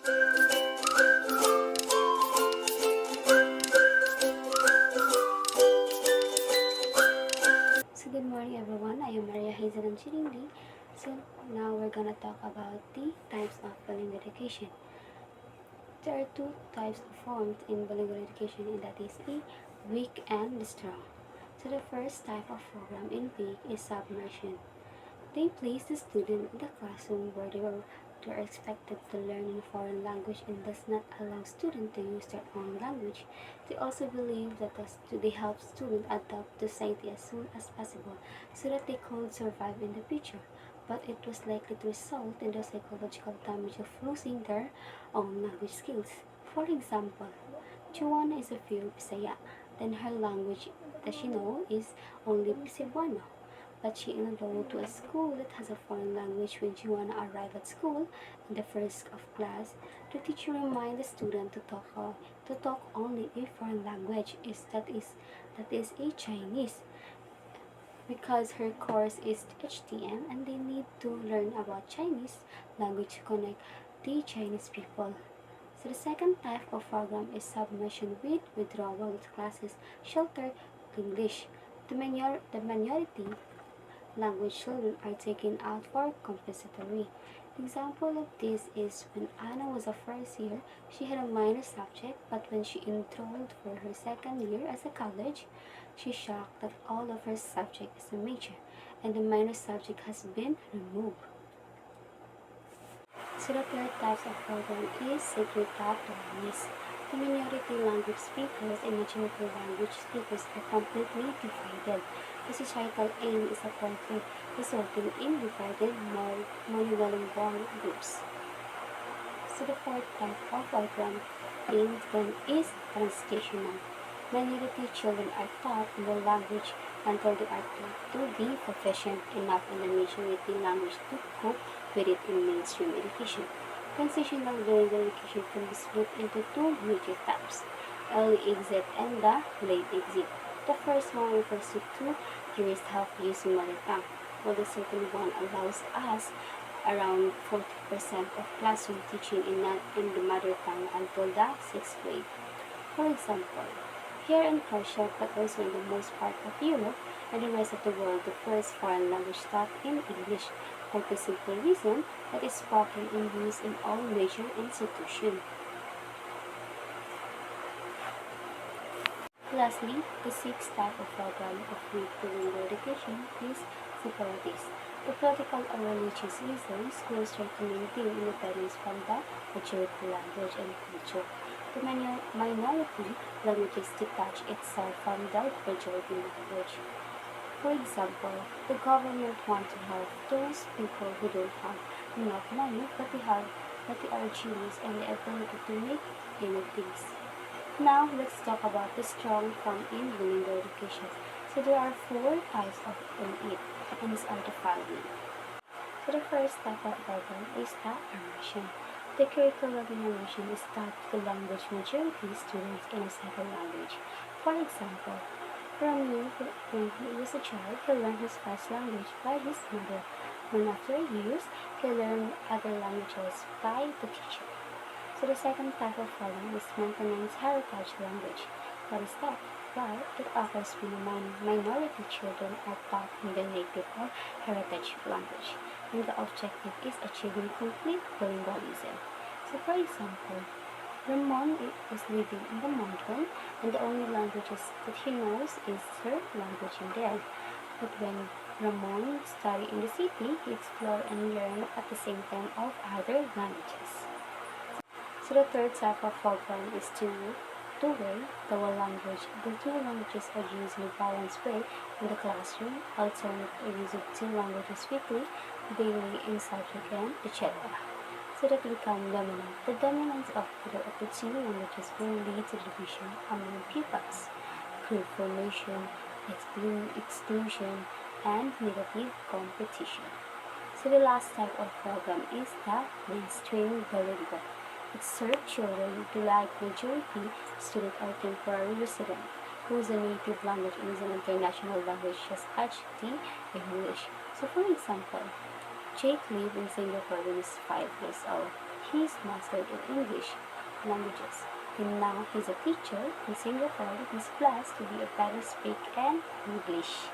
So good morning everyone, I am Maria Hazel Chirindi. So now we're gonna talk about the types of bilingual education. There are two types of forms in bilingual education, and that is the weak and the strong. So the first type of program in weak is submersion. They place the student in the classroom where they are expected to learn a foreign language and does not allow students to use their own language. They also believe that they help students adapt to society as soon as possible so that they could survive in the future. But it was likely to result in the psychological damage of losing their own language skills. For example, Juana is a pure Bisaya, then her language that she knows is only Cebuano, but she enrolled to a school that has a foreign language. When Juana arrived at school in the first of class, the teacher reminded the student to talk only a foreign language that is a Chinese, because her course is HTM and they need to learn about Chinese language to connect the Chinese people. So the second type of program is submersion with withdrawal classes, sheltered English. The minority language children are taken out for compensatory. Example of this is when Anna was a first year, she had a minor subject, but when she enrolled for her second year as a college, she shocked that all of her subject is a major, and the minor subject has been removed. So the third type of program is secret languages. The minority language speakers and majority language speakers are completely divided. The societal aim is a conflict resulting in divided monolingual groups. So the fourth type of program is translational. Minority children are taught in the language until they are taught to be proficient enough in the majority language to cope with it in mainstream education. Transitional bilingual education can be split into two major types: early exit and the late exit. The first one refers to 2 years help using mother tongue, while the second one allows us around 40% of classroom teaching in the mother tongue until the 6th grade. For example, here in Croatia, but also in the most part of Europe and the rest of the world, the first foreign language taught in English, for the simple reason that it is spoken and used in all major institutions. Lastly, the sixth type of program of weak bilingual education is separatist. For political or religious reasons, schools try to maintain independence from the majority language and culture. The minority languages detach itself from the majority language. For example, the government wants to help those people who don't have enough money, but they are genius and the ability to make anything. Now, let's talk about the strong form in bilingual education. So there are four types of in it, and these are the following. So the first type of program is the immersion. The curriculum in immersion is taught to language majority students in a second language. For example, Romeo, when he was a child, he learned his first language by his mother. When after years, he learned other languages by the teacher. So the second type of program is maintenance heritage language. What is that? Well, it offers when minority children are taught in their native or heritage language, and the objective is achieving complete bilingualism. So for example, Ramon is living in the mountain, and the only languages that he knows is her language in there. But when Ramon studied in the city, he explored and learned at the same time of other languages. So the third type of program is two-way dual language. The two languages are used in a balanced way in the classroom, alternate using two languages weekly, daily in subject and etc. So that become dominant. The dominance of either of the two languages will lead to division among pupils, group formation, exclusion, and negative competition. So the last type of program is the mainstream bilingual. It serves children who, like majority student or temporary resident, whose native language is an international language such as the English. So for example, Jake lived in Singapore when he was 5 years old. he's mastered in English languages. And now he's a teacher in Singapore. He's blessed to be a better speak and English.